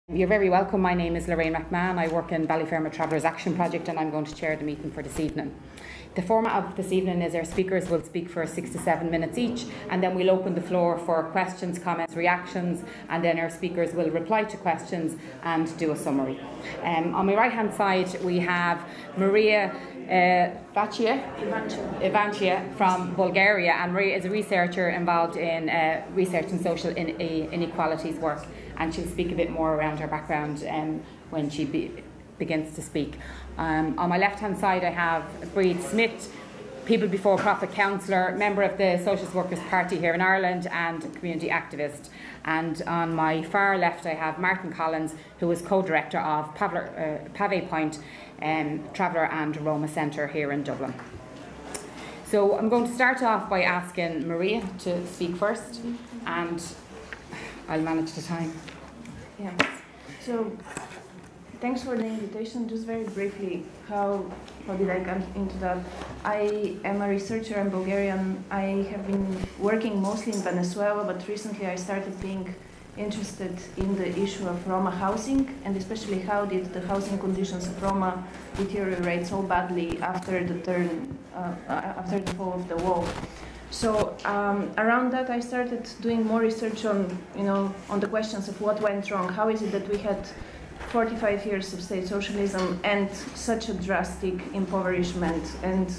You're very welcome. My name is Lorraine McMahon. I work in Ballyfermot Travellers Action Project and I'm going to chair the meeting for this evening. The format of this evening is our speakers will speak for 6 to 7 minutes each, and then we'll open the floor for questions, comments, reactions, and then our speakers will reply to questions and do a summary. On my right hand side we have Maria Ivancia from Bulgaria, and Maria is a researcher involved in research and social inequalities work, and she'll speak a bit more around her background when she begins to speak. On my left hand side I have Breed Smith, People Before Profit counsellor, member of the Socialist Workers Party here in Ireland and community activist. And on my far left I have Martin Collins, who is co-director of Pave Point Traveller and Roma Centre here in Dublin. So I'm going to start off by asking Maria to speak first, and I'll manage the time. Yeah. So, thanks for the invitation. Just very briefly, how did I come into that? I am a researcher in Bulgarian. I have been working mostly in Venezuela, but recently I started being interested in the issue of Roma housing, and especially how did the housing conditions of Roma deteriorate so badly after the fall of the wall. So around that I started doing more research on the questions of what went wrong. How is it that we had 45 years of state socialism and such a drastic impoverishment and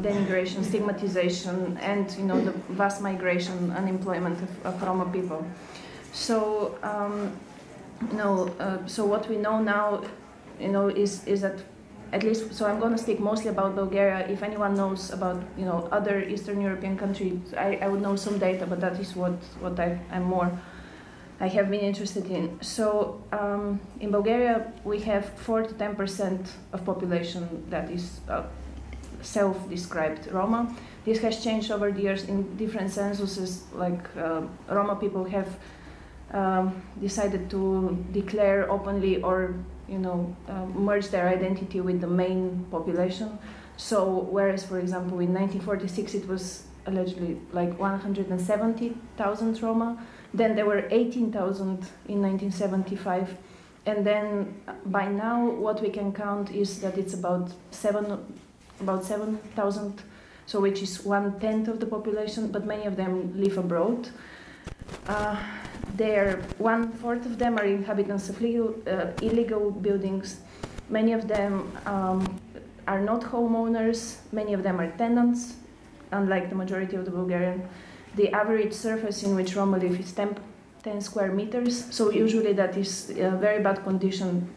denigration, stigmatization, and the vast migration, unemployment of Roma people. So so what we know now, is that, at least, so I'm going to speak mostly about Bulgaria. If anyone knows about other Eastern European countries, I would know some data, but that is what I have been interested in. So in Bulgaria we have 4 to 10% of population that is self-described Roma. This has changed over the years in different censuses. Like Roma people have decided to declare openly or merge their identity with the main population. So whereas, for example, in 1946 it was allegedly like 170,000 Roma, then there were 18,000 in 1975, and then by now what we can count is that it's about 7,000, so which is 1/10 of the population, but many of them live abroad. 1/4 of them are inhabitants of illegal buildings. Many of them are not homeowners. Many of them are tenants, unlike the majority of the Bulgarian. The average surface in which Roma live is 10 square meters, so usually that is very bad condition.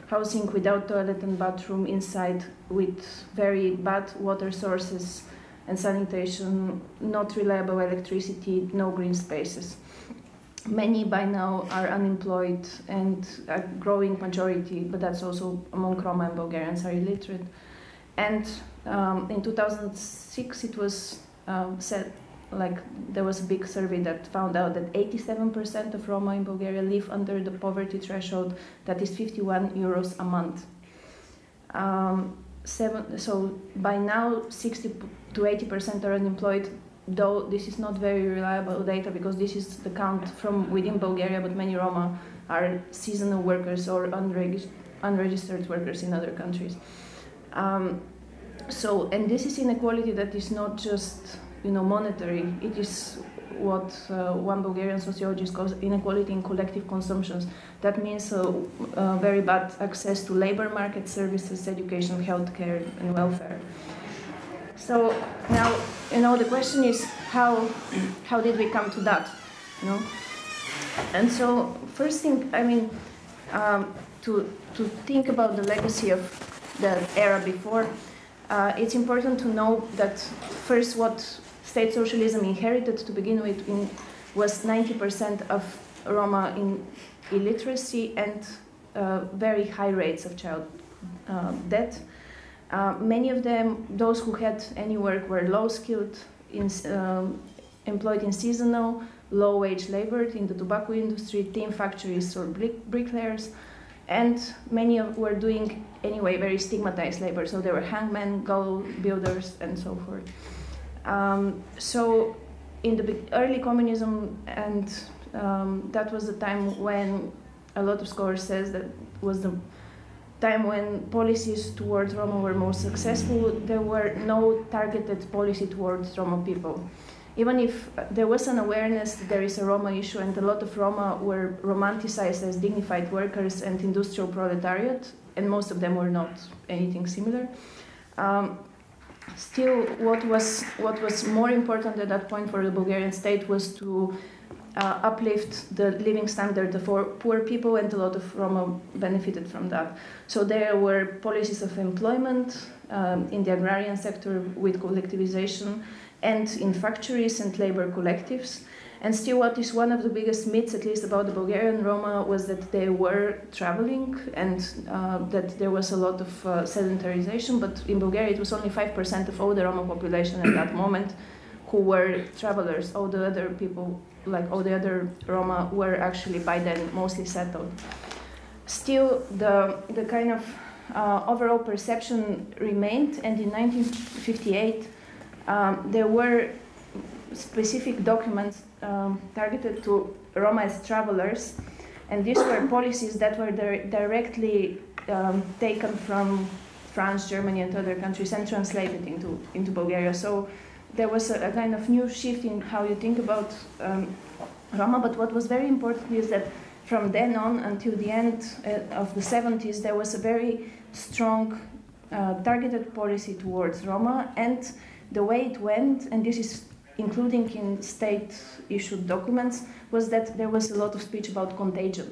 Housing without toilet and bathroom inside, with very bad water sources and sanitation, not reliable electricity, no green spaces. Many by now are unemployed, and a growing majority, but that's also among Roma and Bulgarians, are illiterate. And in 2006 it was said, there was a big survey that found out that 87% of Roma in Bulgaria live under the poverty threshold, that is 51 euros a month. So by now 60 to 80% are unemployed, though this is not very reliable data because this is the count from within Bulgaria, but many Roma are seasonal workers or unregistered workers in other countries. And this is inequality that is not just monetary. It is what one Bulgarian sociologist calls inequality in collective consumptions. That means very bad access to labor market services, education, healthcare, and welfare. So now, the question is how did we come to that? And so first thing, to think about the legacy of the era before, it's important to know that first what state socialism inherited to begin with was 90% of Roma in illiteracy and very high rates of child death. Many of them, those who had any work, were low-skilled, employed in seasonal, low-wage labor in the tobacco industry, tin factories, or bricklayers, and many were doing anyway very stigmatized labor. So they were hangmen, gull builders, and so forth. So in the early communism, and that was the time when a lot of scholars says that was the time when policies towards Roma were most successful. There were no targeted policy towards Roma people. Even if there was an awareness that there is a Roma issue, and a lot of Roma were romanticized as dignified workers and industrial proletariat, and most of them were not anything similar. Still, what was more important at that point for the Bulgarian state was to uplift the living standard of poor people, and a lot of Roma benefited from that. So there were policies of employment in the agrarian sector with collectivization, and in factories and labor collectives. And still, what is one of the biggest myths, at least about the Bulgarian Roma, was that they were traveling and that there was a lot of sedentarization. But in Bulgaria, it was only 5% of all the Roma population at that moment who were travelers. All the other people, like all the other Roma, were actually by then mostly settled. Still, the kind of overall perception remained, and in 1958, there were specific documents targeted to Roma as travelers, and these were policies that were directly taken from France, Germany, and other countries and translated into Bulgaria. So there was a kind of new shift in how you think about Roma, but what was very important is that from then on until the end of the 70s, there was a very strong targeted policy towards Roma, and the way it went, and this is including in state-issued documents, was that there was a lot of speech about contagion.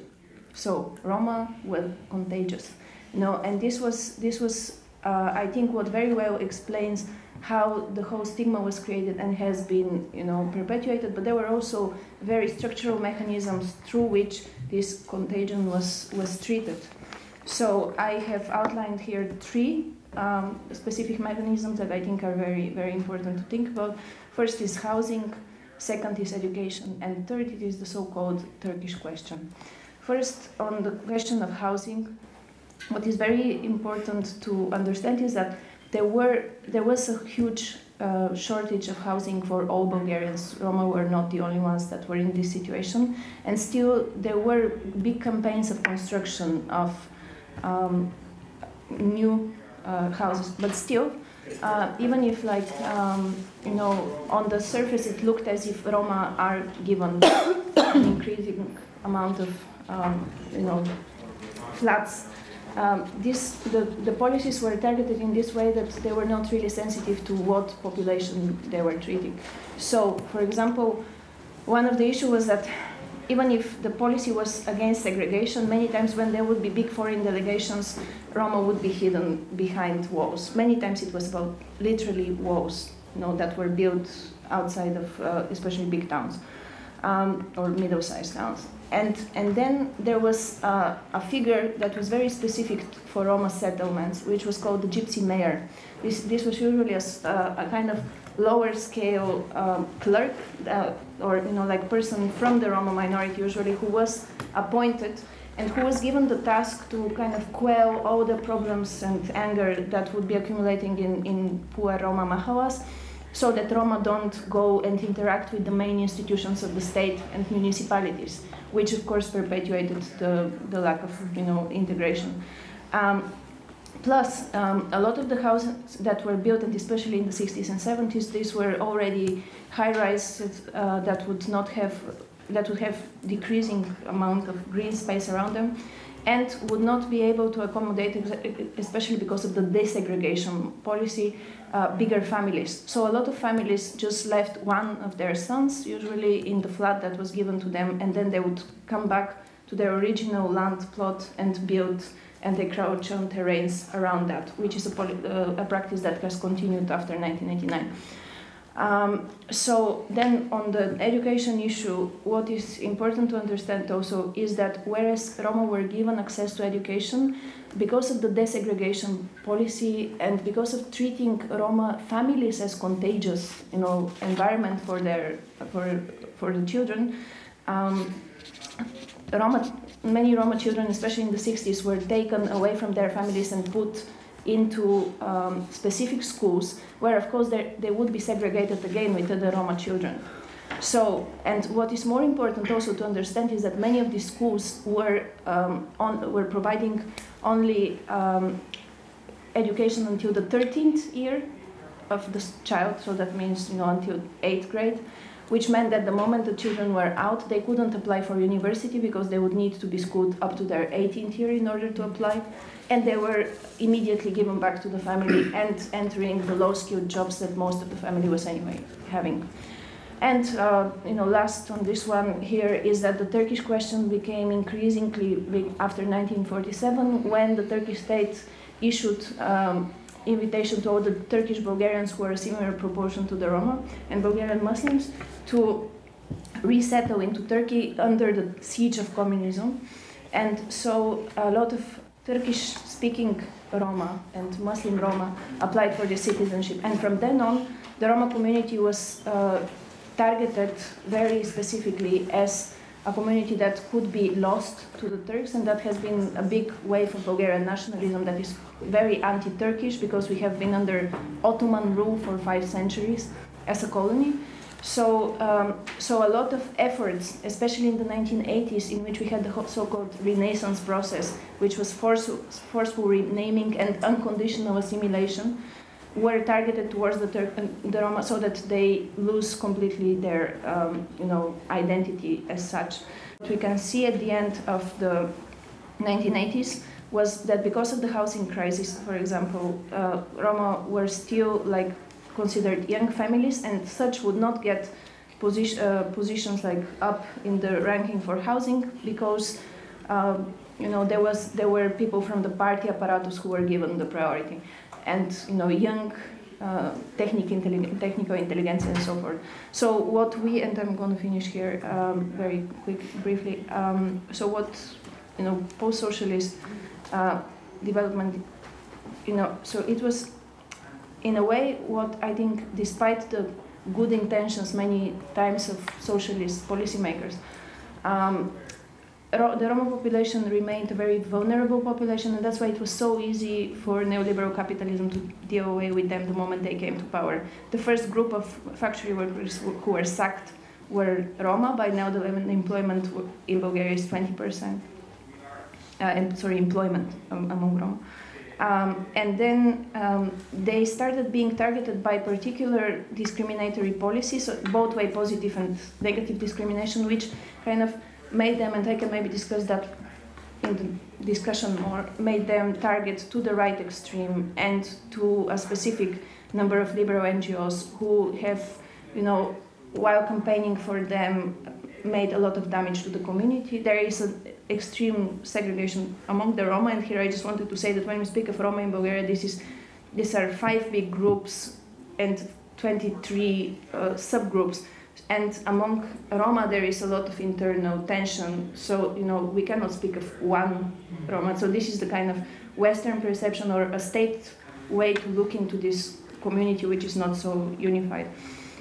So Roma were contagious, and this was I think what very well explains how the whole stigma was created and has been, perpetuated. But there were also very structural mechanisms through which this contagion was treated. So I have outlined here 3 specific mechanisms that I think are very, very important to think about. First is housing, second is education, and third it is the so-called Turkish question. First, on the question of housing, what is very important to understand is that there was a huge shortage of housing for all Bulgarians. Roma were not the only ones that were in this situation, and still there were big campaigns of construction of new houses. But still, even if on the surface it looked as if Roma are given an increasing amount of flats, the policies were targeted in this way that they were not really sensitive to what population they were treating. So, for example, one of the issues was that even if the policy was against segregation, many times when there would be big foreign delegations, Roma would be hidden behind walls. Many times it was about literally walls, that were built outside of especially big towns or middle-sized towns. And then there was a figure that was very specific for Roma settlements, which was called the gypsy mayor. This was usually a kind of lower scale clerk or person from the Roma minority usually, who was appointed and who was given the task to kind of quell all the problems and anger that would be accumulating in poor Roma mahalas, so that Roma don't go and interact with the main institutions of the state and municipalities, which of course perpetuated the lack of integration. Plus, a lot of the houses that were built, and especially in the 60s and 70s, these were already high-rise that would have decreasing amount of green space around them, and would not be able to accommodate, especially because of the desegregation policy, bigger families. So a lot of families just left one of their sons, usually in the flat that was given to them, and then they would come back to their original land plot and build and encroach on terrains around that, which is a practice that has continued after 1989. So then on the education issue, what is important to understand also is that whereas Roma were given access to education, because of the desegregation policy and because of treating Roma families as contagious, environment for the children, many Roma children, especially in the 60s, were taken away from their families and put into specific schools where, of course, they would be segregated again with other Roma children. So, and what is more important also to understand is that many of these schools were providing only education until the 13th year of the child, so that means until 8th grade, which meant that the moment the children were out, they couldn't apply for university because they would need to be schooled up to their 18th year in order to apply, and they were immediately given back to the family and entering the low-skilled jobs that most of the family was anyway having. And last on this one here is that the Turkish question became increasingly big after 1947, when the Turkish state issued invitation to all the Turkish Bulgarians who are a similar proportion to the Roma and Bulgarian Muslims to resettle into Turkey under the siege of communism. And so a lot of Turkish-speaking Roma and Muslim Roma applied for the citizenship. And from then on, the Roma community was targeted very specifically as a community that could be lost to the Turks, and that has been a big wave of Bulgarian nationalism that is very anti-Turkish, because we have been under Ottoman rule for 5 centuries as a colony. So a lot of efforts, especially in the 1980s, in which we had the so-called Renaissance process, which was forceful renaming and unconditional assimilation, were targeted towards the Roma, so that they lose completely their identity as such. What we can see at the end of the 1980s was that because of the housing crisis, for example, Roma were still considered young families, and such would not get positions up in the ranking for housing, because there were people from the party apparatus who were given the priority, and young technical intelligence and so forth. So what we, and I'm going to finish here very briefly. So what post-socialist development, so it was in a way what I think, despite the good intentions many times of socialist policymakers, the Roma population remained a very vulnerable population, and that's why it was so easy for neoliberal capitalism to deal away with them the moment they came to power. The first group of factory workers who were sacked were Roma. By now the employment in Bulgaria is 20%. Employment among Roma. And then they started being targeted by particular discriminatory policies, both way positive and negative discrimination, which kind of made them, and I can maybe discuss that in the discussion more, made them target to the right extreme and to a specific number of liberal NGOs who have, while campaigning for them, made a lot of damage to the community. There is an extreme segregation among the Roma, and here I just wanted to say that when we speak of Roma in Bulgaria, these are 5 big groups and 23 subgroups. And among Roma, there is a lot of internal tension. So, we cannot speak of one Roma. So this is the kind of Western perception, or a state way to look into this community, which is not so unified.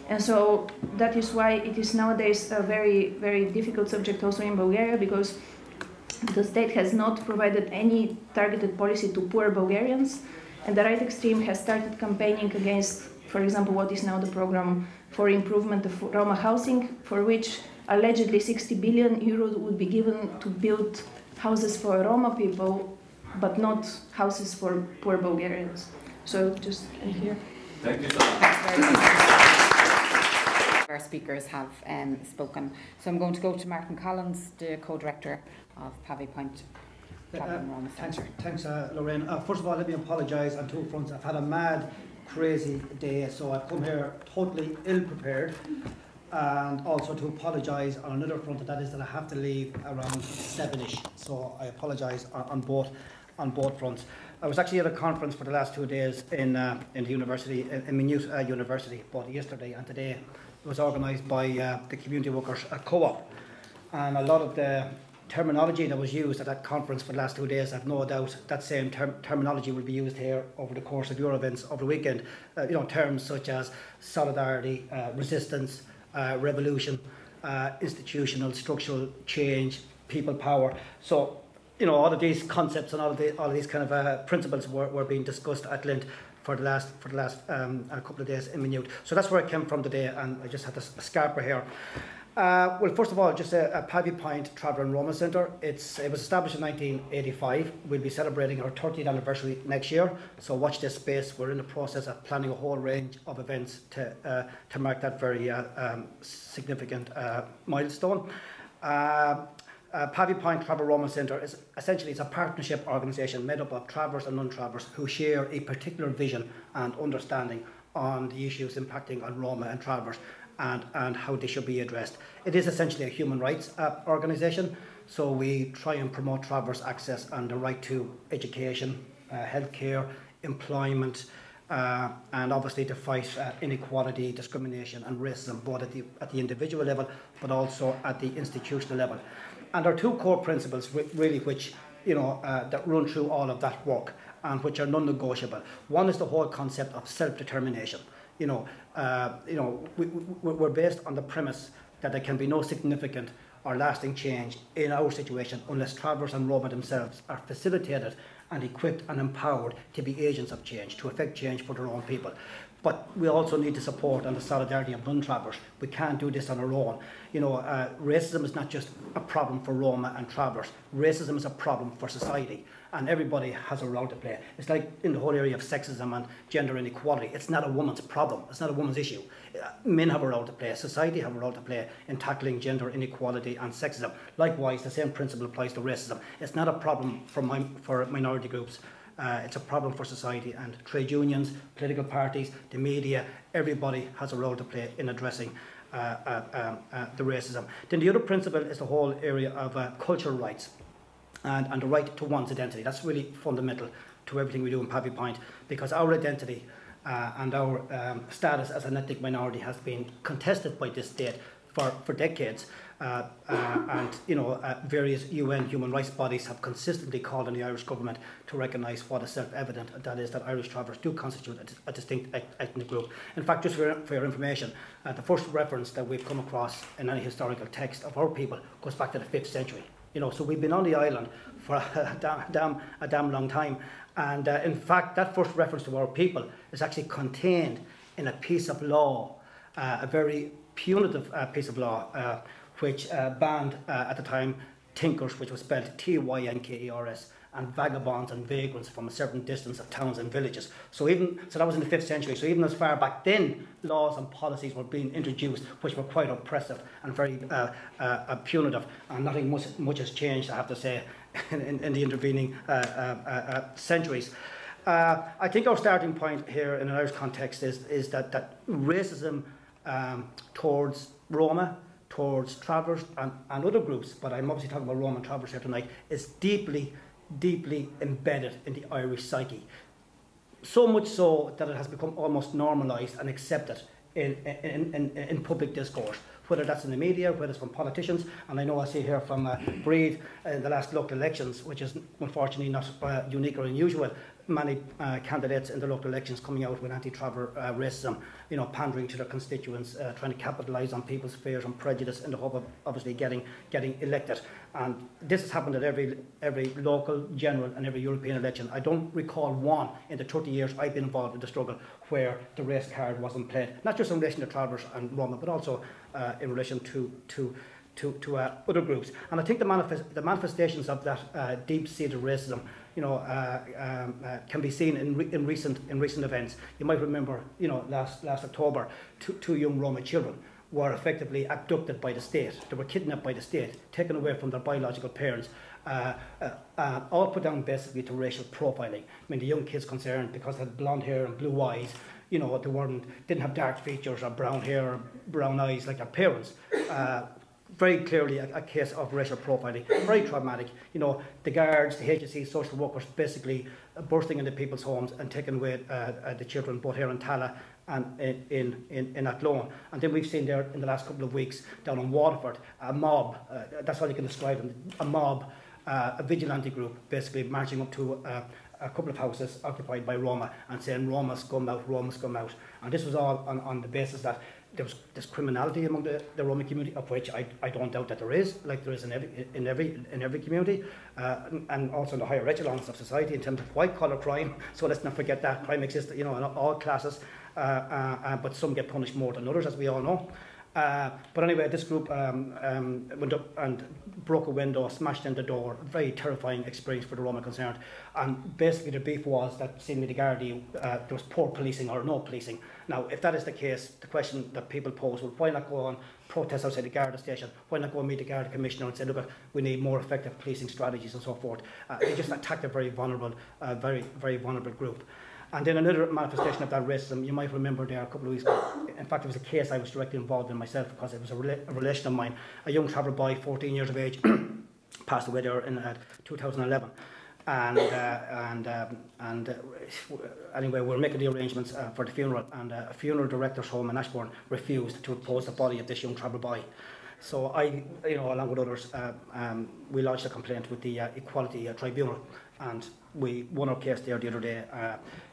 And so that is why it is nowadays a very, very difficult subject also in Bulgaria, because the state has not provided any targeted policy to poor Bulgarians. And the right extreme has started campaigning against, for example, what is now the program for improvement of Roma housing, for which allegedly 60 billion euros would be given to build houses for Roma people, but not houses for poor Bulgarians. So just end here. Thank you so much. Our speakers have spoken. So I'm going to go to Martin Collins, the co-director of Pavey Point. Thanks, Lorraine. First of all, let me apologise on 2 fronts. I've had a mad, crazy day, so I've come here totally ill-prepared, and also to apologise on another front, and that is that I have to leave around 7ish. So I apologise on both fronts. I was actually at a conference for the last 2 days in the university, in Minute University, both yesterday and today. It was organised by the Community Workers Co-op, and a lot of the terminology that was used at that conference for the last 2 days, I've no doubt that same terminology will be used here over the course of your events over the weekend. Terms such as solidarity, resistance, revolution, institutional, structural change, people power. So, all of these concepts and all of these kind of principles were being discussed at length for the last couple of days in minute. So that's where I came from today, and I just had this scarper here. Well, first of all, just a Pavy Point Traveller and Roma Centre. It was established in 1985. We'll be celebrating our 30th anniversary next year, so watch this space. We're in the process of planning a whole range of events to mark that very significant milestone. Pavy Point Traveller Roma Centre is essentially a partnership organisation made up of travellers and non-travellers who share a particular vision and understanding on the issues impacting on Roma and travellers, and how they should be addressed. It is essentially a human rights organisation, so we try and promote travellers' access and the right to education, healthcare, employment, and obviously to fight inequality, discrimination and racism, both at the individual level but also at the institutional level. And there are two core principles really which that run through all of that work and which are non-negotiable. One is the whole concept of self-determination. We're based on the premise that there can be no significant or lasting change in our situation unless travellers and Roma themselves are facilitated and equipped and empowered to be agents of change, to effect change for their own people. But we also need the support and the solidarity of non-travellers. We can't do this on our own. Racism is not just a problem for Roma and travellers. Racism is a problem for society, and everybody has a role to play. It's like in the whole area of sexism and gender inequality. It's not a woman's problem. It's not a woman's issue. Men have a role to play. Society have a role to play in tackling gender inequality and sexism. Likewise, the same principle applies to racism. It's not a problem for minority groups. It's a problem for society, and trade unions, political parties, the media, everybody has a role to play in addressing the racism. Then the other principle is the whole area of cultural rights and the right to one's identity. That's really fundamental to everything we do in Pavy Point, because our identity and our status as an ethnic minority has been contested by this state for decades. Various UN human rights bodies have consistently called on the Irish government to recognise what is self-evident, and that is that Irish travellers do constitute a distinct ethnic group. In fact, just for your information, the first reference that we've come across in any historical text of our people goes back to the 5th century. So we've been on the island for a damn long time, and in fact, that first reference to our people is actually contained in a piece of law, a very punitive piece of law, which banned at the time tinkers, which was spelled Tynkers, and vagabonds and vagrants from a certain distance of towns and villages. So that was in the 5th century. So even as far back then, laws and policies were being introduced which were quite oppressive and very punitive, and nothing much has changed, I have to say, in the intervening centuries. I think our starting point here in an Irish context is that racism towards Roma, towards travellers and other groups, but I'm obviously talking about Roma and travellers here tonight, is deeply embedded in the Irish psyche. So much so that it has become almost normalised and accepted in public discourse, whether that's in the media, whether it's from politicians. And I know I see here from Breed in the last local elections, which is unfortunately not unique or unusual, many candidates in the local elections coming out with anti-traveller racism, pandering to their constituents, trying to capitalise on people's fears and prejudice in the hope of obviously getting elected. And this has happened at every local, general and every European election. I don't recall one in the 30 years I've been involved in the struggle where the race card wasn't played, not just in relation to travellers and Roma, but also in relation to other groups. And I think the manifestations of that deep-seated racism can be seen in recent events. You might remember, last October, two young Roma children were effectively abducted by the state. They were kidnapped by the state, taken away from their biological parents, all put down basically to racial profiling. I mean, the young kids concerned, because they had blonde hair and blue eyes, they didn't have dark features or brown hair or brown eyes like their parents. Very clearly a case of racial profiling, very traumatic. The guards, the HSE, social workers basically bursting into people's homes and taking away the children, both here in Tala and in Athlone. And then we've seen there in the last couple of weeks down in Waterford, a mob, that's how you can describe them, a mob, a vigilante group basically marching up to a couple of houses occupied by Roma and saying Roma scum out, Roma scum out. And this was all on the basis that there was this criminality among the Roma community, of which I don't doubt that there is, like there is in every community, and also in the higher echelons of society in terms of white-collar crime. So let's not forget that crime exists, you know, in all classes, but some get punished more than others, as we all know. But anyway, this group went up and broke a window, smashed in the door. A very terrifying experience for the Roma concerned. And basically the beef was that, seeing the Gardaí, there was poor policing or no policing. Now, if that is the case, the question that people pose, well, why not go on protest outside the Garda station? Why not go and meet the Garda Commissioner and say, look, we need more effective policing strategies and so forth? They just attacked a very vulnerable, very vulnerable group. And then another manifestation of that racism, you might remember there a couple of weeks ago, in fact it was a case I was directly involved in myself, because it was a relation of mine, a young traveller boy, 14 years of age, passed away there in 2011. Anyway, we were making the arrangements for the funeral, and a funeral director's home in Ashbourne refused to oppose the body of this young traveller boy. So I, you know, along with others, we lodged a complaint with the Equality Tribunal, and we won our case there the other day.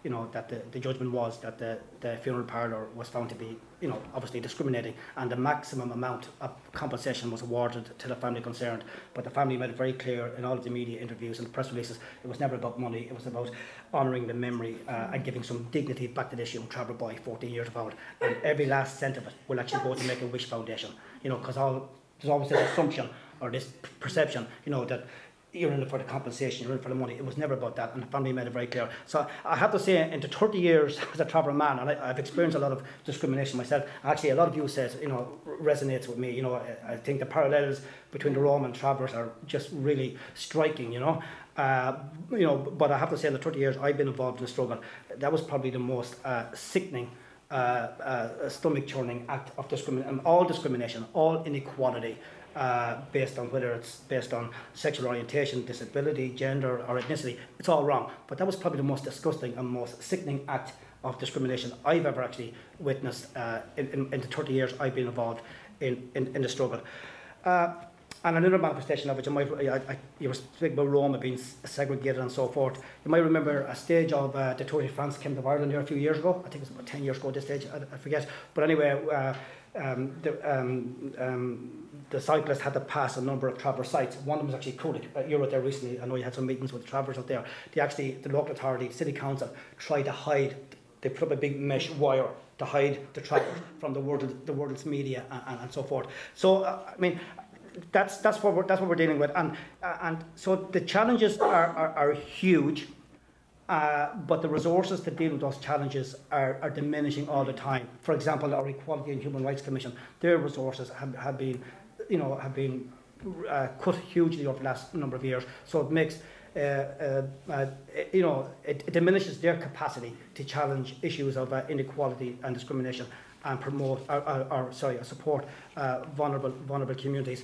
You know, that the judgment was that the funeral parlour was found to be, you know, obviously discriminating, and the maximum amount of compensation was awarded to the family concerned. But the family made it very clear in all of the media interviews and press releases, it was never about money. It was about honouring the memory and giving some dignity back to this young traveller boy, 14 years old. And every last cent of it will actually go to make a wish foundation. You know, because there's always this assumption or this perception, you know, that you're in it for the compensation, you're in it for the money. It was never about that, and the family made it very clear. So I have to say, into 30 years as a traveller man, and I've experienced a lot of discrimination myself. Actually, a lot of you says, you know, resonates with me. You know, I think the parallels between the Roma and travellers are just really striking. You know, but I have to say, in the 30 years I've been involved in the struggle, that was probably the most sickening, stomach-churning act of discrimination. All discrimination, all inequality. Based on whether it's based on sexual orientation, disability, gender or ethnicity, it's all wrong. But that was probably the most disgusting and most sickening act of discrimination I've ever actually witnessed in the 30 years I've been involved in the struggle. And another manifestation of it, you were speaking about Roma being segregated and so forth. You might remember a stage of the Tour de France came to Ireland there a few years ago. I think it was about 10 years ago at this stage, I forget. But anyway, the cyclists had to pass a number of traveller sites. One of them was actually Kulik. You were there recently. I know you had some meetings with the travellers out there. The local authority, City Council, tried to hide. They put up a big mesh wire to hide the travellers from the world's media and so forth. So I mean, that's what we're dealing with. And so the challenges are huge. But the resources to deal with those challenges are diminishing all the time. For example, our Equality and Human Rights Commission, their resources have been cut hugely over the last number of years. So it makes it diminishes their capacity to challenge issues of inequality and discrimination and support vulnerable communities.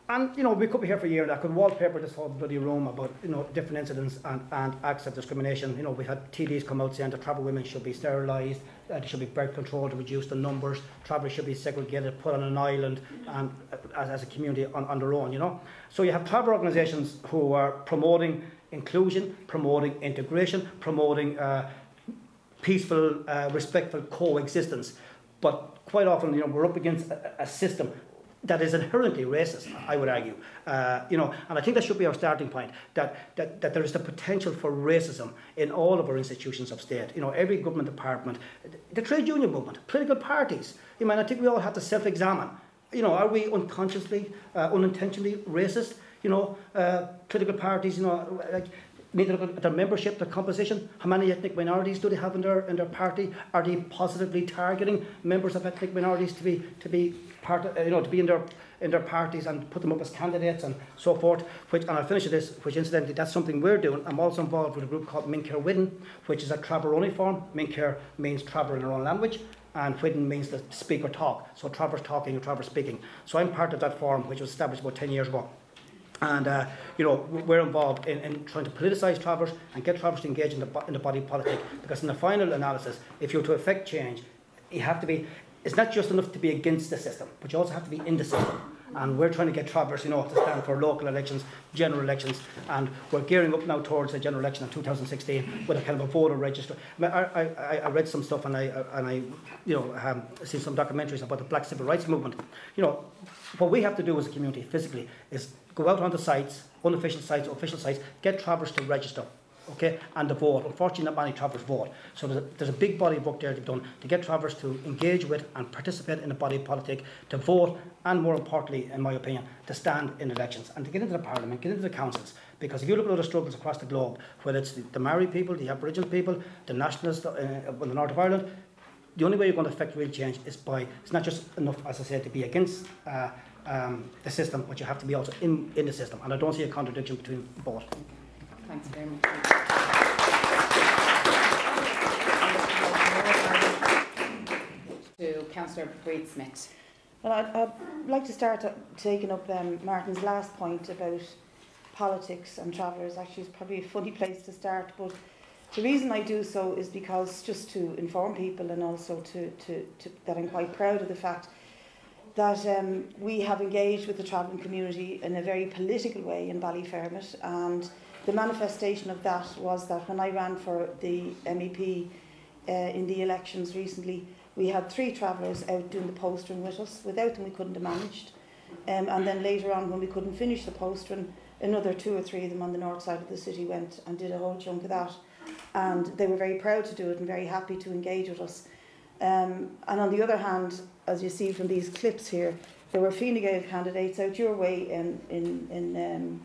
And, you know, we could be here for a year and I could wallpaper this whole bloody room about, you know, different incidents and acts of discrimination. You know, we had TDs come out saying that travel women should be sterilised, there should be birth control to reduce the numbers, travellers should be segregated, put on an island and as a community on their own, you know. So you have travel organisations who are promoting inclusion, promoting integration, promoting peaceful, respectful coexistence. But quite often, you know, we're up against a system that is inherently racist, I would argue. You know, and I think that should be our starting point, that there is the potential for racism in all of our institutions of state. You know, every government department, the trade union movement, political parties. You know, I think we all have to self-examine. You know, are we unconsciously, unintentionally racist? You know, political parties, you know, like, need to look at their membership, their composition. How many ethnic minorities do they have in their party? Are they positively targeting members of ethnic minorities to be part of, to be in their parties and put them up as candidates and so forth? And I'll finish with this, which incidentally that's something we're doing. I'm also involved with a group called Minker Widden, which is a traveller only form. Minker means traveller in their own language, and Widden means the speaker talk. So travellers talking and travellers speaking. So I'm part of that forum, which was established about 10 years ago. And you know, we're involved in trying to politicise travellers and get travellers to engage in the body politic, because in the final analysis, if you're to effect change, you have to be. It's not just enough to be against the system, but you also have to be in the system. And we're trying to get Travellers, you know, to stand for local elections, general elections, and we're gearing up now towards the general election in 2016 with a kind of a voter register. I read some stuff and I you know, seen some documentaries about the Black Civil Rights Movement. You know, what we have to do as a community physically is go out onto sites, unofficial sites, official sites, get Travellers to register. Okay, and to vote. Unfortunately, not many Travellers vote. So there's a big body of work there to be done to get Travellers to engage with and participate in the body politic, to vote, and more importantly, in my opinion, to stand in elections and to get into the Parliament, get into the councils. Because if you look at other struggles across the globe, whether it's the Maori people, the Aboriginal people, the nationalists in the north of Ireland, the only way you're going to affect real change is by, it's not just enough, as I said, to be against the system, but you have to be also in the system. And I don't see a contradiction between both. Thanks very much. To Councillor Breed-Smith. Well, I'd like to start taking up Martin's last point about politics and Travellers. Actually, it's probably a funny place to start, but the reason I do so is because just to inform people, and also that I'm quite proud of the fact that we have engaged with the travelling community in a very political way in Ballyfermot, and the manifestation of that was that when I ran for the MEP in the elections recently, we had 3 Travellers out doing the postering with us. Without them we couldn't have managed. And then later on, when we couldn't finish the postering, another 2 or 3 of them on the north side of the city went and did a whole chunk of that. And they were very proud to do it and very happy to engage with us. And on the other hand, as you see from these clips here, there were Fine Gael candidates out your way in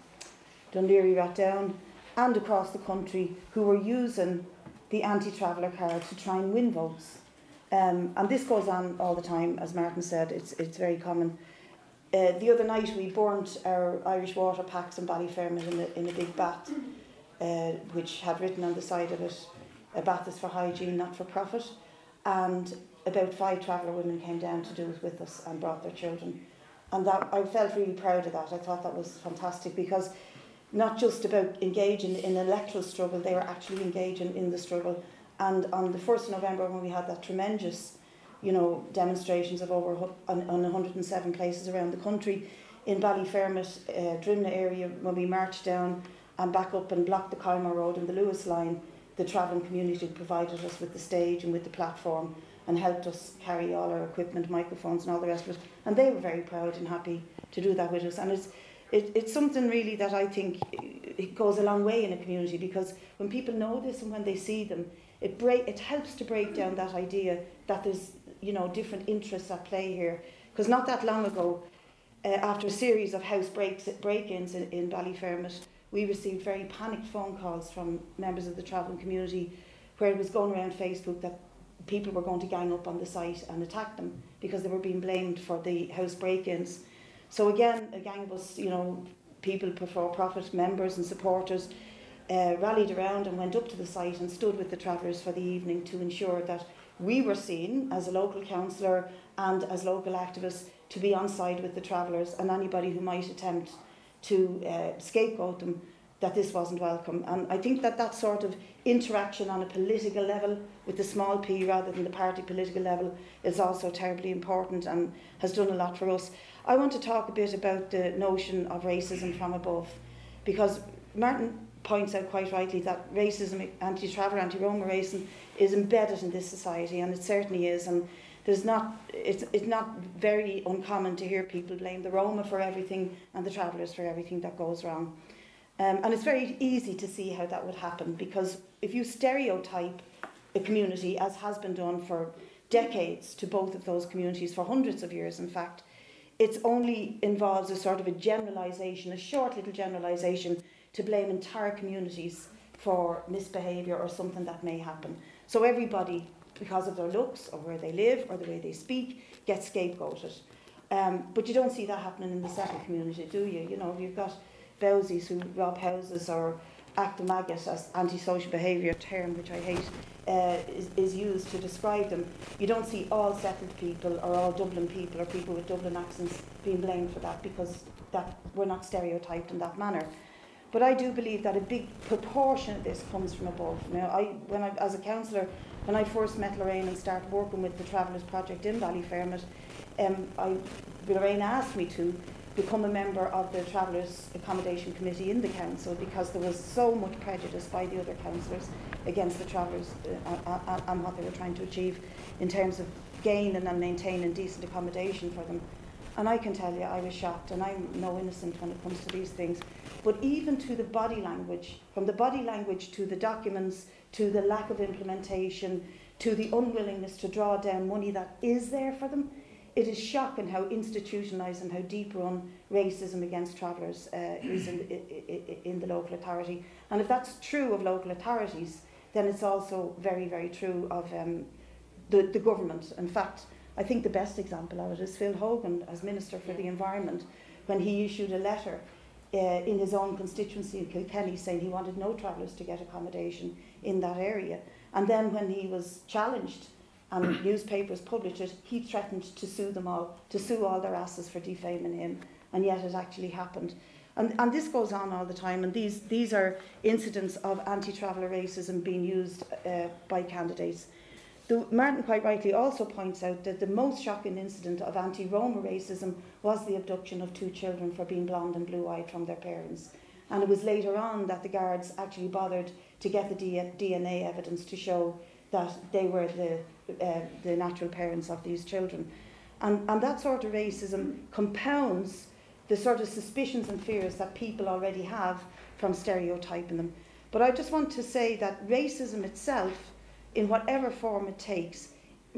Dunleary, Rathdown, and across the country who were using the anti-traveller card to try and win votes. And this goes on all the time, as Martin said, it's very common. The other night we burnt our Irish water packs in Ballyfermot in a big bath, which had written on the side of it, a bath is for hygiene, not for profit. And about 5 Traveller women came down to do it with us and brought their children. And that, I felt really proud of that. I thought that was fantastic, because not just about engaging in an electoral struggle, they were actually engaging in the struggle. And on the 1st of November, when we had that tremendous, you know, demonstrations of over on 107 places around the country, in Ballyfermot, Drimna area, when we marched down and back up and blocked the Kylmore Road and the Lewis line, the travelling community provided us with the stage and with the platform and helped us carry all our equipment, microphones and all the rest of it. And they were very proud and happy to do that with us. And it's something really that I think it goes a long way in a community, because when people know this and when they see them, it helps to break down that idea that there's, you know, different interests at play here. Because not that long ago, after a series of house break-ins in Ballyfermot, we received very panicked phone calls from members of the travelling community, where it was going around Facebook that people were going to gang up on the site and attack them because they were being blamed for the house break-ins. So again, a gang of us, you know, people for profit, members and supporters, rallied around and went up to the site and stood with the Travellers for the evening to ensure that we were seen as a local councillor and as local activists to be on side with the Travellers, and anybody who might attempt to scapegoat them, that this wasn't welcome. And I think that that sort of interaction on a political level with the small p rather than the party political level is also terribly important and has done a lot for us. I want to talk a bit about the notion of racism from above, because Martin points out quite rightly that racism, anti-traveller, anti-Roma racism is embedded in this society, and it certainly is. And it's not very uncommon to hear people blame the Roma for everything and the Travellers for everything that goes wrong. And it's very easy to see how that would happen, because if you stereotype a community, as has been done for decades to both of those communities, for hundreds of years in fact, it only involves a sort of a generalisation, a short little generalisation, to blame entire communities for misbehaviour or something that may happen. So everybody, because of their looks or where they live or the way they speak, gets scapegoated. But you don't see that happening in the settled community, do you? You know, you've got Bowsies who rob houses, or act of maggot, as antisocial behaviour, a term which I hate, is used to describe them. You don't see all settled people or all Dublin people or people with Dublin accents being blamed for that, because that we're not stereotyped in that manner. But I do believe that a big proportion of this comes from above. Now, as a councillor, when I first met Lorraine and started working with the Travellers Project in Ballyfermot, Lorraine asked me to become a member of the Travellers Accommodation Committee in the council because there was so much prejudice by the other councillors against the travellers and what they were trying to achieve in terms of gaining and maintaining decent accommodation for them. And I can tell you, I was shocked, and I'm no innocent when it comes to these things. But even to the body language, from the body language to the documents, to the lack of implementation, to the unwillingness to draw down money that is there for them, it is shocking how institutionalised and how deep-run racism against travellers is in the local authority. And if that's true of local authorities, then it's also very, very true of the government. In fact, I think the best example of it is Phil Hogan as Minister for the Environment, when he issued a letter in his own constituency in Kilkenny saying he wanted no travellers to get accommodation in that area. And then when he was challenged and newspapers published it, he threatened to sue them all, to sue all their asses for defaming him, and yet it actually happened. And this goes on all the time, and these are incidents of anti-traveller racism being used by candidates. Martin quite rightly also points out that the most shocking incident of anti-Roma racism was the abduction of 2 children for being blonde and blue-eyed from their parents. And it was later on that the guards actually bothered to get the DNA evidence to show that they were the natural parents of these children. And that sort of racism compounds the sort of suspicions and fears that people already have from stereotyping them. But I just want to say that racism itself, in whatever form it takes,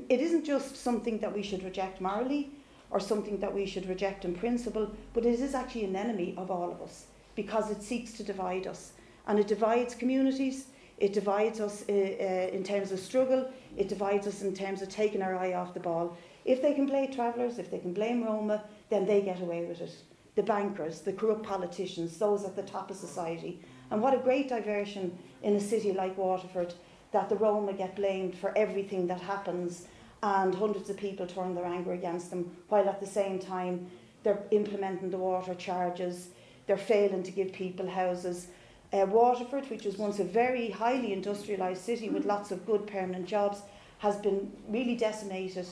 it isn't just something that we should reject morally or something that we should reject in principle, but it is actually an enemy of all of us because it seeks to divide us. And it divides communities, it divides us in terms of struggle, it divides us in terms of taking our eye off the ball. If they can blame travellers, if they can blame Roma, then they get away with it. The bankers, the corrupt politicians, those at the top of society. And what a great diversion in a city like Waterford, that the Roma get blamed for everything that happens and hundreds of people turn their anger against them, while at the same time they're implementing the water charges, they're failing to give people houses. Waterford, which was once a very highly industrialised city with lots of good permanent jobs, has been really decimated,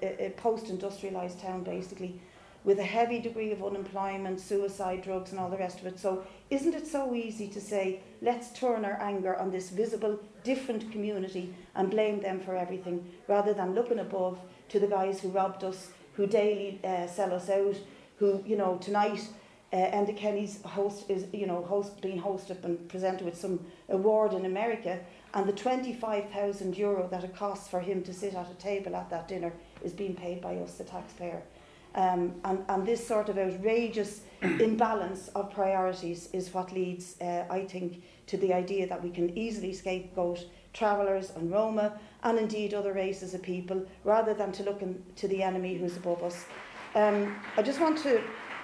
a post-industrialised town basically, with a heavy degree of unemployment, suicide, drugs and all the rest of it. So isn't it so easy to say, let's turn our anger on this visible, different community and blame them for everything, rather than looking above to the guys who robbed us, who daily sell us out, who, you know, tonight Enda Kenny's being hosted and presented with some award in America, and the €25,000 that it costs for him to sit at a table at that dinner is being paid by us, the taxpayer. And this sort of outrageous imbalance of priorities is what leads, I think, to the idea that we can easily scapegoat travellers and Roma and indeed other races of people, rather than to look to the enemy who's above us. I just want to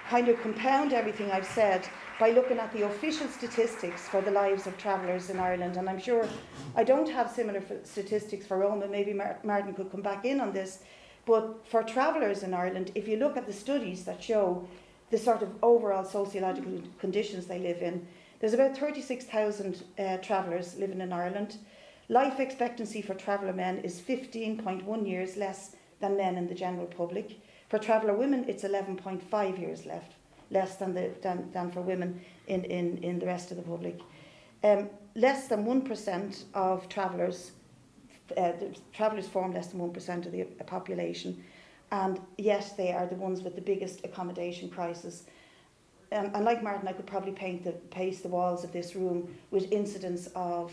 kind of compound everything I've said by looking at the official statistics for the lives of travellers in Ireland, and I'm sure I don't have similar statistics for Roma. Maybe Martin could come back in on this. But for travellers in Ireland, if you look at the studies that show the sort of overall sociological conditions they live in, there's about 36,000 travellers living in Ireland. Life expectancy for traveller men is 15.1 years less than men in the general public. For traveller women, it's 11.5 years less than for women in the rest of the public. Less than 1% of travellers form less than 1% of the population, and yet they are the ones with the biggest accommodation crisis. And like Martin, I could probably paste the walls of this room with incidents of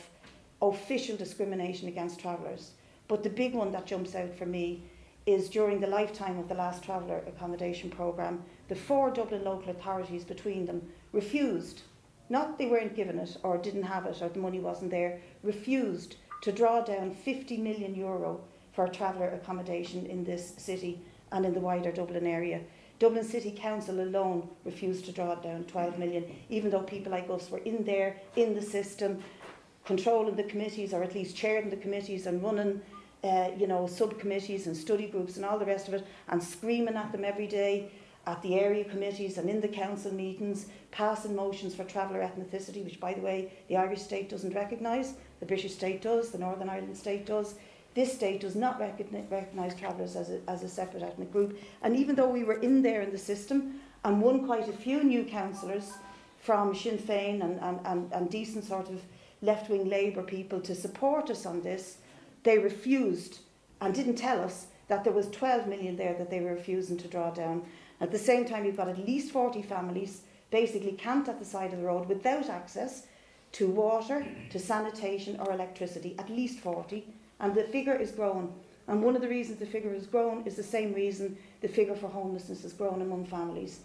official discrimination against travellers. But the big one that jumps out for me is during the lifetime of the last traveller accommodation programme, the 4 Dublin local authorities between them refused, not they weren't given it or didn't have it or the money wasn't there, refused to draw down €50 million for traveller accommodation in this city and in the wider Dublin area. Dublin City Council alone refused to draw down 12 million, even though people like us were in there, in the system, controlling the committees, or at least chairing the committees and running subcommittees and study groups and all the rest of it, and screaming at them every day at the area committees and in the council meetings, passing motions for traveller ethnicity, which, by the way, the Irish state doesn't recognise. The British state does, the Northern Ireland state does. This state does not recognise travellers as a separate ethnic group. And even though we were in there in the system and won quite a few new councillors from Sinn Féin and decent sort of left-wing Labour people to support us on this, they refused and didn't tell us that there was 12 million there that they were refusing to draw down. At the same time, you've got at least 40 families basically camped at the side of the road without access to water, to sanitation or electricity, at least 40, and the figure is growing. And one of the reasons the figure has grown is the same reason the figure for homelessness has grown among families.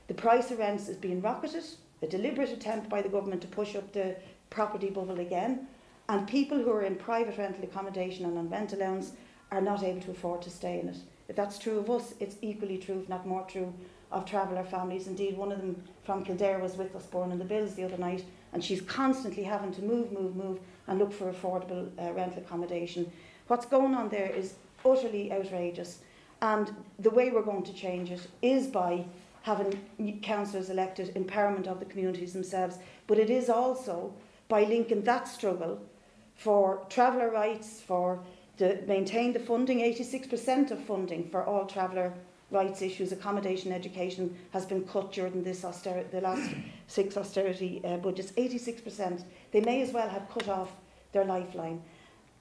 The price of rents is being rocketed, a deliberate attempt by the government to push up the property bubble again, and people who are in private rental accommodation and on rent allowance are not able to afford to stay in it. If that's true of us, it's equally true, if not more true, of traveller families. Indeed, one of them from Kildare was with us born in the bills the other night, and she's constantly having to move and look for affordable rental accommodation. What's going on there is utterly outrageous, and the way we're going to change it is by having councillors elected, empowerment of the communities themselves, but it is also by linking that struggle for traveller rights, for to maintain the funding. 86% of funding for all traveller rights issues, accommodation, education has been cut during this the last 6 austerity budgets. 86%. They may as well have cut off their lifeline.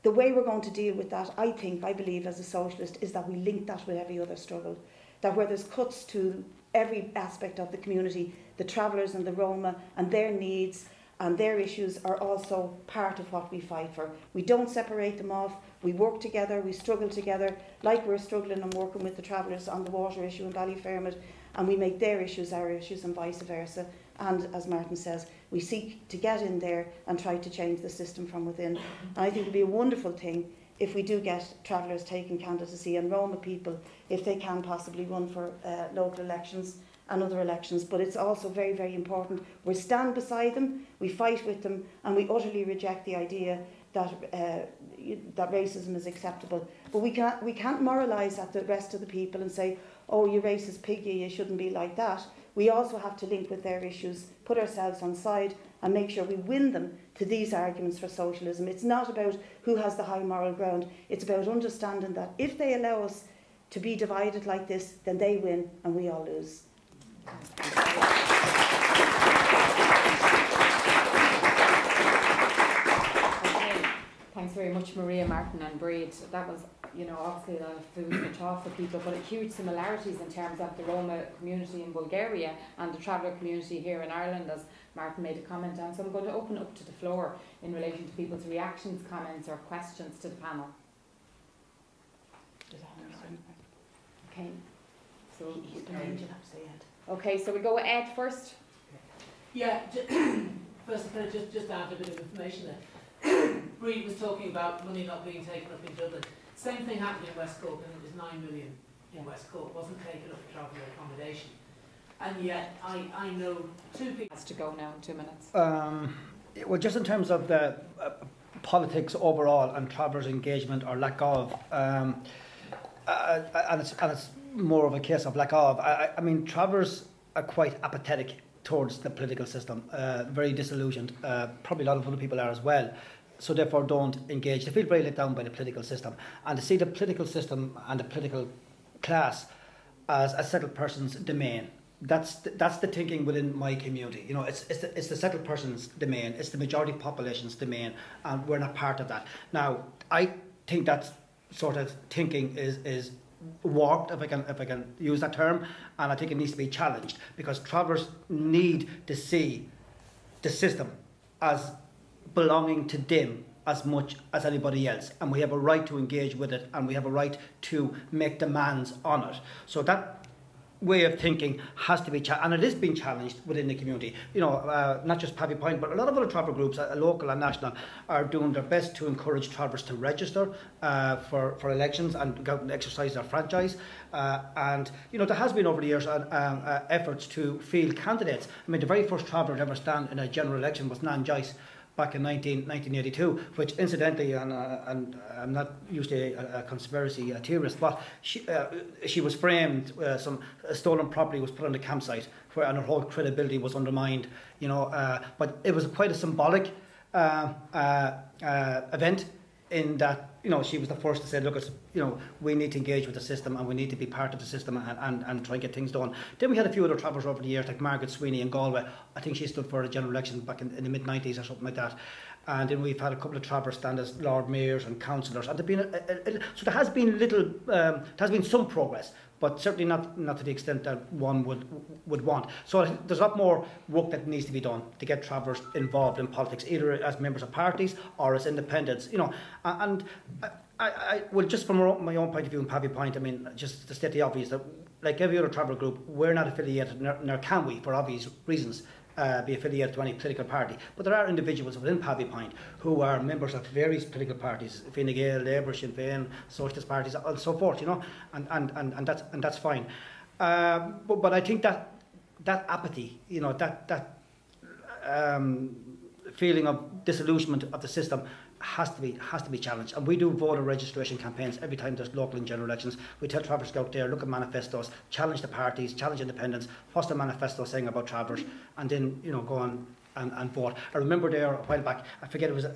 The way we're going to deal with that, I believe as a socialist, is that we link that with every other struggle. That where there's cuts to every aspect of the community, the travellers and the Roma and their needs and their issues are also part of what we fight for. We don't separate them off. We work together, we struggle together, like we're struggling and working with the travellers on the water issue in Ballyfermot, and we make their issues our issues and vice versa. And as Martin says, we seek to get in there and try to change the system from within. And I think it would be a wonderful thing if we do get travellers taking candidacy and Roma people, if they can possibly run for local elections and other elections. But it's also very, very important we stand beside them, we fight with them, and we utterly reject the idea that that racism is acceptable. But we can't moralise at the rest of the people and say, oh, you racist piggy, you shouldn't be like that. We also have to link with their issues, put ourselves on side and make sure we win them to these arguments for socialism. It's not about who has the high moral ground. It's about understanding that if they allow us to be divided like this, then they win and we all lose. Thanks very much, Maria, Martin and Breed. That was, obviously a lot of food for thought for people, but huge similarities in terms of the Roma community in Bulgaria and the traveller community here in Ireland, as Martin made a comment on. So I'm going to open up to the floor in relation to people's reactions, comments or questions to the panel. Okay. So we go with Ed first. Yeah, first can I just add a bit of information there. Breed was talking about money not being taken up in Dublin. Same thing happened in West Cork, and it was 9 million in West Cork, wasn't taken up for traveller accommodation. And yet, I know two people. Has to go now in 2 minutes. Well, just in terms of the politics overall and travellers' engagement or lack of, and it's more of a case of lack of. I mean, travellers are quite apathetic towards the political system, very disillusioned. Probably a lot of other people are as well. So therefore don't engage. They feel very let down by the political system. And to see the political system and the political class as a settled person's domain, that's the thinking within my community. It's the settled person's domain, it's the majority population's domain, and we're not part of that. Now, I think that sort of thinking is warped, if I can use that term, and I think it needs to be challenged, because travellers need to see the system as belonging to them as much as anybody else, and we have a right to engage with it, and we have a right to make demands on it. So that way of thinking has to be and it is being challenged within the community. Not just Paddy Point, but a lot of other traveller groups, local and national, are doing their best to encourage travellers to register for elections and go out and exercise their franchise. And there has been over the years efforts to field candidates. I mean, the very first traveller to ever stand in a general election was Nan Joyce back in 1982, which incidentally, and I'm not usually a conspiracy theorist, but she was framed, some stolen property was put on the campsite, and her whole credibility was undermined, but it was quite a symbolic event in that, she was the first to say, look, we need to engage with the system and we need to be part of the system and try and get things done. Then we had a few other travellers over the years, like Margaret Sweeney in Galway. I think she stood for a general election back in the mid-90s or something like that. And then we've had a couple of travellers stand as Lord Mayors and councillors. And so there has been there has been some progress, but certainly not to the extent that one would want. So there's a lot more work that needs to be done to get travellers involved in politics, either as members of parties or as independents. And well, just from my own point of view in Pavy Point, I mean, just to state the obvious, that like every other traveller group, we're not affiliated, nor can we, for obvious reasons, be affiliated to any political party. But there are individuals within Pavy Point who are members of various political parties, Fine Gael, Labour, Sinn Féin, Socialist parties, and so forth, and that's fine. But I think that apathy, that feeling of disillusionment of the system has to be challenged. And we do voter registration campaigns every time there's local and general elections. We tell travellers to go out there, look at manifestos, challenge the parties, challenge independents, what's the manifesto saying about travellers, and then go on and vote. I remember there a while back, I forget, it was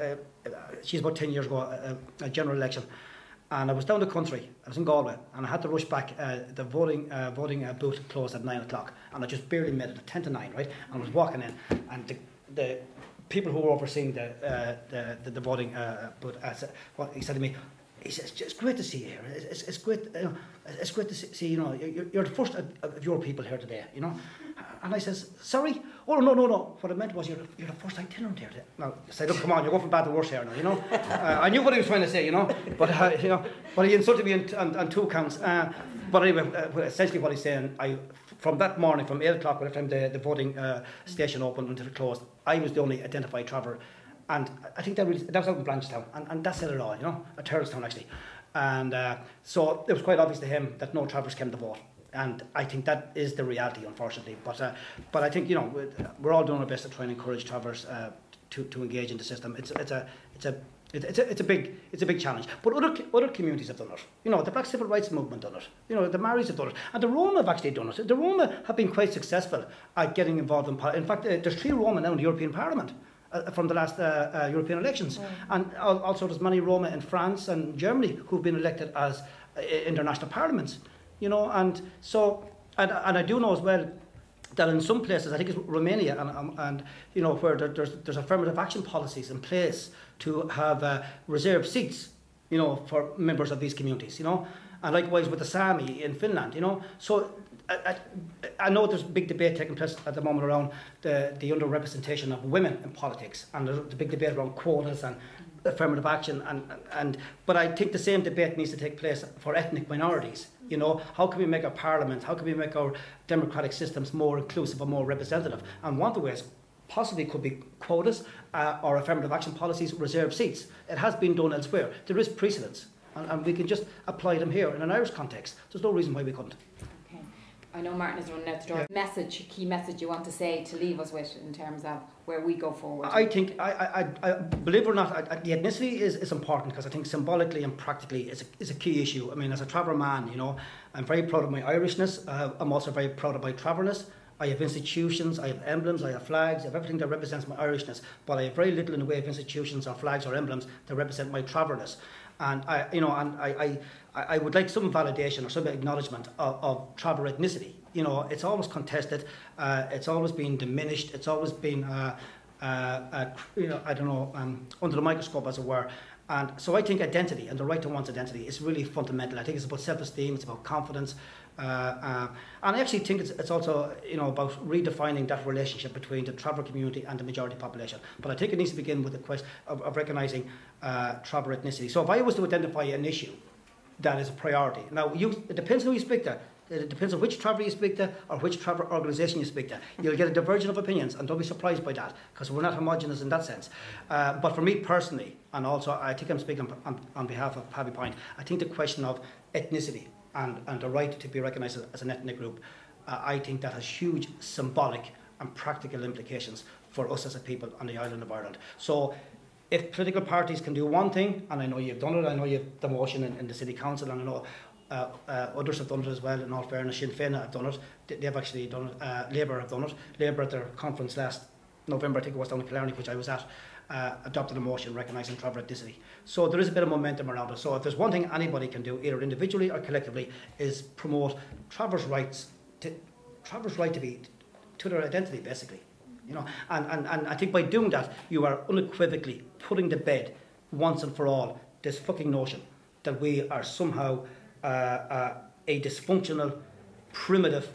she's about 10 years ago, a general election, and I was down the country, I was in Galway, and I had to rush back. The voting booth closed at 9 o'clock, and I just barely made it at 10 to 9, right? And I was walking in, and the people who were overseeing the voting booth, what he said to me, he says, "It's great to see you here. It's great. It's great to see. You're the first of your people here today. And I says, sorry. Oh no. What I meant was you're the first itinerant here today. Now I said, look, come on, you're going from bad to worse here now. I knew what he was trying to say. But he insulted me on two counts. But anyway, essentially what he's saying, from that morning, from 8 o'clock, by the time the voting station opened until it closed, I was the only identified traveller. And I think that was out in Blanchetown, and that said it all, a terrorist town actually. And so it was quite obvious to him that no travellers came to vote. And I think that is the reality, unfortunately. But I think we're all doing our best to try and encourage travellers to engage in the system. It's a big challenge. But other communities have done it. The Black Civil Rights Movement done it. The Maoris have done it, and the Roma have actually done it. The Roma have been quite successful at getting involved in politics. In fact, there's 3 Roma now in the European Parliament. From the last European elections. And also there's many Roma in France and Germany who've been elected as international parliaments, and so, and I do know as well that in some places, I think it's Romania and where there's affirmative action policies in place to have reserved seats, for members of these communities, and likewise with the Sami in Finland, so I know there's a big debate taking place at the moment around the underrepresentation of women in politics, and there's a big debate around quotas and affirmative action, but I think the same debate needs to take place for ethnic minorities. How can we make our parliament, how can we make our democratic systems more inclusive and more representative? And one of the ways possibly could be quotas or affirmative action policies, reserved seats. It has been done elsewhere. There is precedence, and we can just apply them here in an Irish context. There's no reason why we couldn't. I know Martin is running out the door. Yeah. Key message you want to say to leave us with in terms of where we go forward? I think, I believe it or not, the ethnicity is important, because I think symbolically and practically is a key issue. I mean, as a traveller man, I'm very proud of my Irishness. I'm also very proud of my travellerness. I have institutions, I have emblems, I have flags, I have everything that represents my Irishness, but I have very little in the way of institutions or flags or emblems that represent my travellerness. And I would like some validation or some acknowledgement of traveller ethnicity. It's always contested, it's always been diminished, it's always been, under the microscope, as it were. And so I think identity and the right to one's identity is really fundamental. I think it's about self-esteem, it's about confidence. And I actually think it's also about redefining that relationship between the traveller community and the majority population. But I think it needs to begin with the question of recognising traveller ethnicity. So if I was to identify an issue that is a priority, now it depends who you speak to. It depends on which traveller you speak to or which traveller organisation you speak to. You'll get a divergence of opinions, and don't be surprised by that, because we're not homogenous in that sense. But for me personally, and also I think I'm speaking on behalf of Pavy Point, I think the question of ethnicity and the right to be recognised as an ethnic group, I think that has huge symbolic and practical implications for us as a people on the island of Ireland. So if political parties can do one thing, and I know you've done it, I know you've the motion in the City Council, and I know others have done it as well, in all fairness. Sinn Féin have done it, they've actually done it, Labour have done it. Labour at their conference last November, I think it was, down in Killarney, which I was at, adopted a motion recognising traveller ethnicity. So there is a bit of momentum around it. So if there's one thing anybody can do, either individually or collectively, is promote travellers' rights to their identity, basically. You know, and I think by doing that, you are unequivocally putting to bed once and for all this fucking notion that we are somehow a dysfunctional, primitive,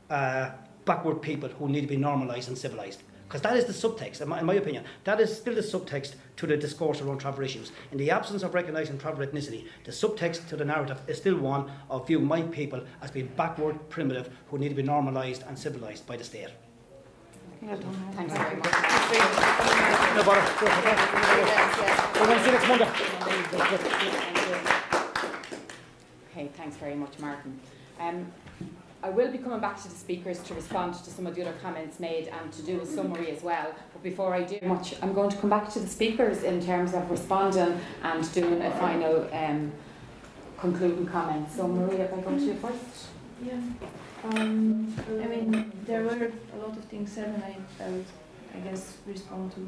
backward people who need to be normalised and civilised. Because that is the subtext, in my opinion. That is still the subtext to the discourse around travel issues. In the absence of recognising travel ethnicity, the subtext to the narrative is still one of view my people as being backward, primitive, who need to be normalised and civilised by the state. Well done. Thanks very much. No bother. We're going to see you next Monday. Okay, thanks very much, Martin. I will be coming back to the speakers to respond to some of the other comments made and to do a summary as well. But before I do much, I'm going to come back to the speakers in terms of responding and doing a final concluding comment. So Maria, if I go to you first. Yeah. I mean, there were a lot of things said, and I would, I guess, respond to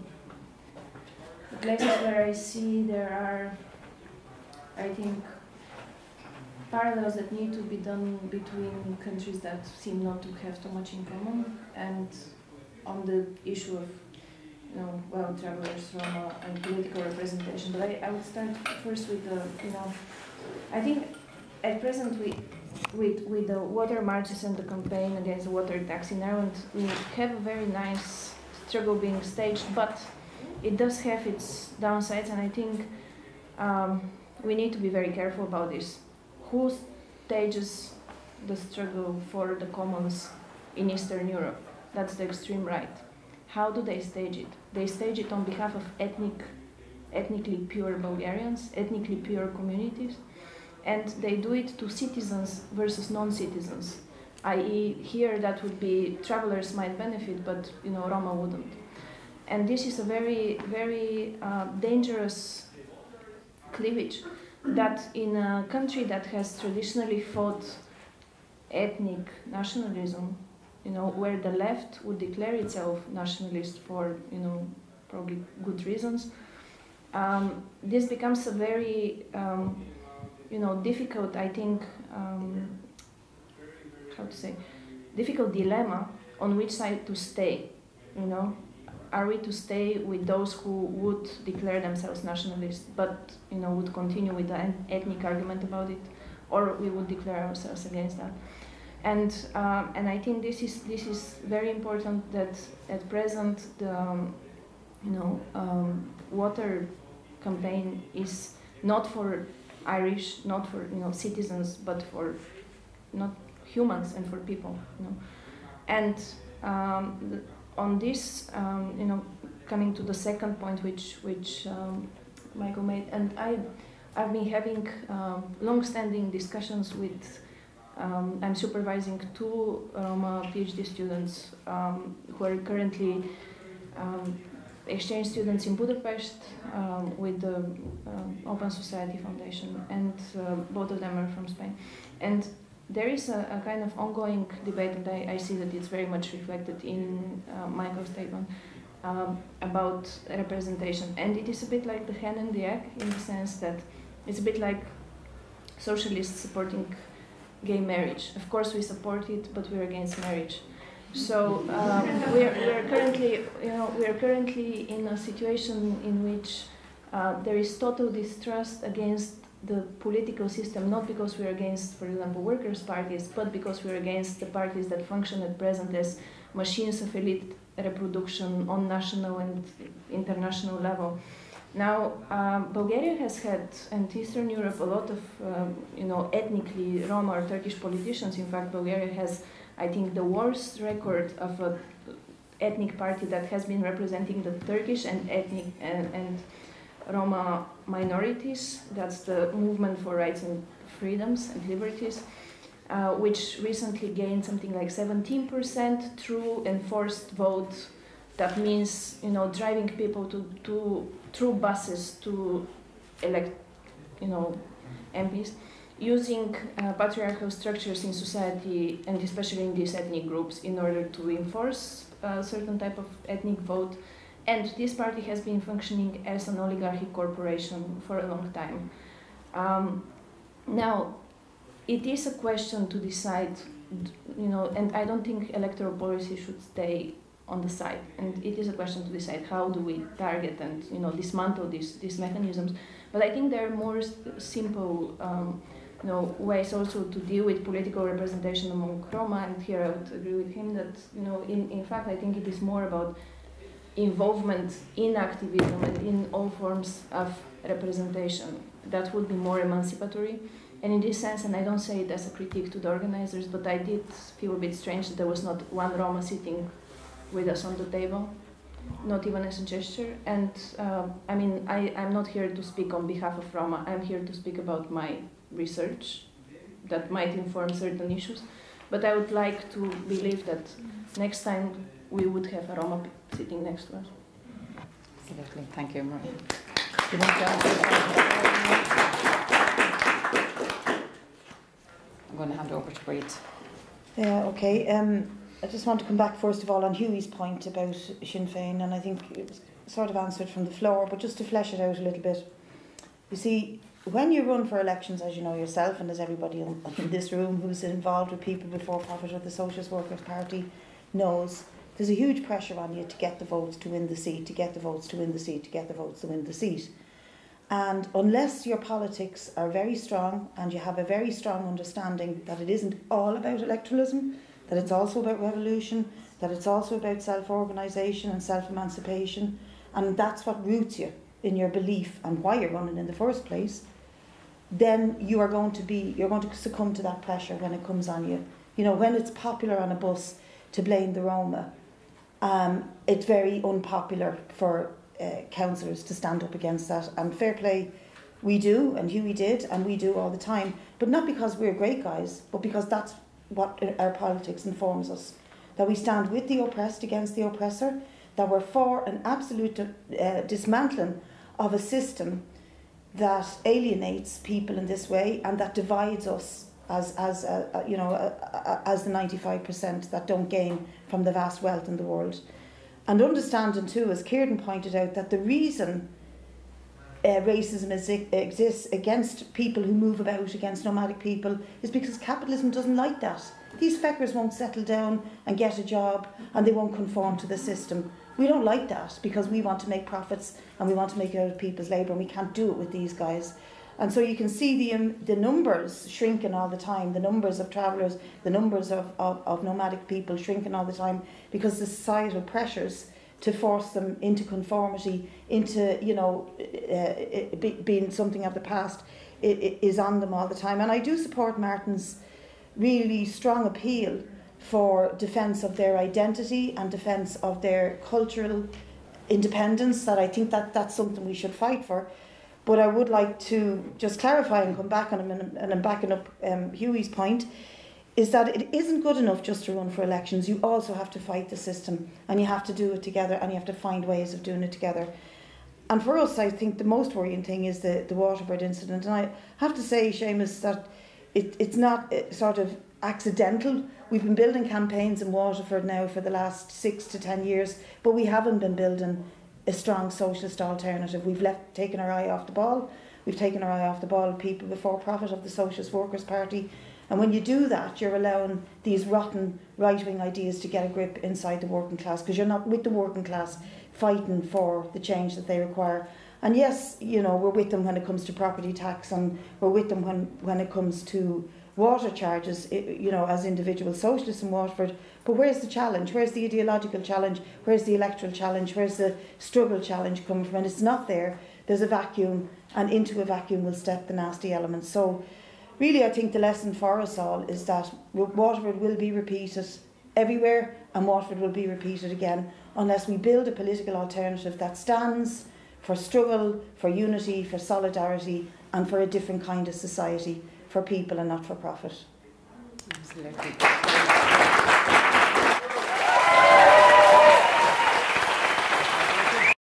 the places where I see there are, I think, parallels that need to be done between countries that seem not to have too much in common, and on the issue of, you know, well, travellers, Roma, and political representation. But I would start first with the, you know, I think at present with the water marches and the campaign against the water tax in Ireland, we have a very nice struggle being staged, but it does have its downsides, and I think we need to be very careful about this. Who stages the struggle for the commons in Eastern Europe? That's the extreme right. How do they stage it? They stage it on behalf of ethnically pure Bulgarians, ethnically pure communities, and they do it to citizens versus non-citizens, i.e. here that would be travelers might benefit, but you know, Roma wouldn't. And this is a very, very dangerous cleavage that in a country that has traditionally fought ethnic nationalism, you know, where the left would declare itself nationalist for, you know, probably good reasons, this becomes a very, you know, difficult, I think, how to say, difficult dilemma on which side to stay, you know. Are we to stay with those who would declare themselves nationalists, but, you know, would continue with the ethnic argument about it, or we would declare ourselves against that? And I think this is very important that at present the, you know, water campaign is not for Irish, not for, you know, citizens, but for not humans and for people, you know. And on this, you know, coming to the second point which Michael made, and I've been having long-standing discussions with, I'm supervising 2 Roma PhD students who are currently exchange students in Budapest with the Open Society Foundation, and both of them are from Spain. And there is a kind of ongoing debate, and I see that it's very much reflected in Michael's statement about representation. And it is a bit like the hen and the egg, in the sense that it's a bit like socialists supporting gay marriage. Of course we support it, but we're against marriage. So we're currently, you know, in a situation in which there is total distrust against the political system, not because we're against, for example, workers' parties, but because we're against the parties that function at present as machines of elite reproduction on national and international level. Now, Bulgaria has had, and Eastern Europe, a lot of, you know, ethnically Roma or Turkish politicians. In fact, Bulgaria has, I think, the worst record of an ethnic party that has been representing the Turkish and ethnic and Roma minorities. That's the Movement for Rights and Freedoms and Liberties, which recently gained something like 17% through enforced vote. That means, you know, driving people through buses to elect, you know, MPs, using patriarchal structures in society, and especially in these ethnic groups, in order to enforce a certain type of ethnic vote, and this party has been functioning as an oligarchic corporation for a long time. Now, it is a question to decide, you know, and I don't think electoral policy should stay on the side, and it is a question to decide how do we target and, you know, dismantle these mechanisms. But I think there are more simple you know, ways also to deal with political representation among Roma, and here I would agree with him that, you know, in fact I think it is more about involvement in activism and in all forms of representation. That would be more emancipatory. And in this sense, and I don't say it as a critique to the organizers, but I did feel a bit strange that there was not one Roma sitting with us on the table, not even as a gesture. And I mean, I'm not here to speak on behalf of Roma. I'm here to speak about my research that might inform certain issues. But I would like to believe that next time we would have a Roma sitting next to us. Absolutely. Thank you, Maria. I'm going to hand over to Breed. Yeah, okay. I just want to come back first of all on Hughie's point about Sinn Féin, and I think it was sort of answered from the floor, but just to flesh it out a little bit. You see, when you run for elections, as you know yourself, and as everybody in this room who's involved with people before profit of the Socialist Workers' Party knows, there's a huge pressure on you to get the votes to win the seat, to get the votes to win the seat, to get the votes to win the seat. And unless your politics are very strong and you have a very strong understanding that it isn't all about electoralism, that it's also about revolution, that it's also about self-organisation and self-emancipation, and that's what roots you in your belief and why you're running in the first place, then you're going to succumb to that pressure when it comes on you. You know, when it's popular on a bus to blame the Roma, it's very unpopular for councillors to stand up against that, and fair play, we do, and Hughie did, and we do all the time, but not because we're great guys, but because that's what our politics informs us, that we stand with the oppressed against the oppressor, that we're for an absolute dismantling of a system that alienates people in this way and that divides us as the 95% that don't gain from the vast wealth in the world. And understanding too, as Kieran pointed out, that the reason racism exists against people who move about, against nomadic people, is because capitalism doesn't like that. These feckers won't settle down and get a job, and they won't conform to the system. We don't like that because we want to make profits and we want to make it out of people's labour, and we can't do it with these guys. And so you can see the numbers shrinking all the time, the numbers of travellers, the numbers of nomadic people shrinking all the time, because the societal pressures to force them into conformity, into, you know, being something of the past, is on them all the time. And I do support Martin's really strong appeal for defence of their identity and defence of their cultural independence, that I think that's something we should fight for. But I would like to just clarify and come back on him, and I'm backing up Hughie's point, is that it isn't good enough just to run for elections. You also have to fight the system, and you have to do it together, and you have to find ways of doing it together. And for us, I think the most worrying thing is the Waterford incident. And I have to say, Seamus, that it's not sort of accidental. We've been building campaigns in Waterford now for the last 6 to 10 years, but we haven't been building a strong socialist alternative. We've taken our eye off the ball. We've taken our eye off the ball of people before profit of the Socialist Workers' Party. And when you do that, you're allowing these rotten right-wing ideas to get a grip inside the working class, because you're not with the working class fighting for the change that they require. And yes, you know, we're with them when it comes to property tax, and we're with them when it comes to water charges, you know, as individual socialists in Waterford. But where's the challenge? Where's the ideological challenge? Where's the electoral challenge? Where's the struggle challenge coming from? And it's not there. There's a vacuum, and into a vacuum will step the nasty elements. So really, I think the lesson for us all is that Waterford will be repeated everywhere, and Waterford will be repeated again, unless we build a political alternative that stands for struggle, for unity, for solidarity, and for a different kind of society, for people and not for profit. Absolutely.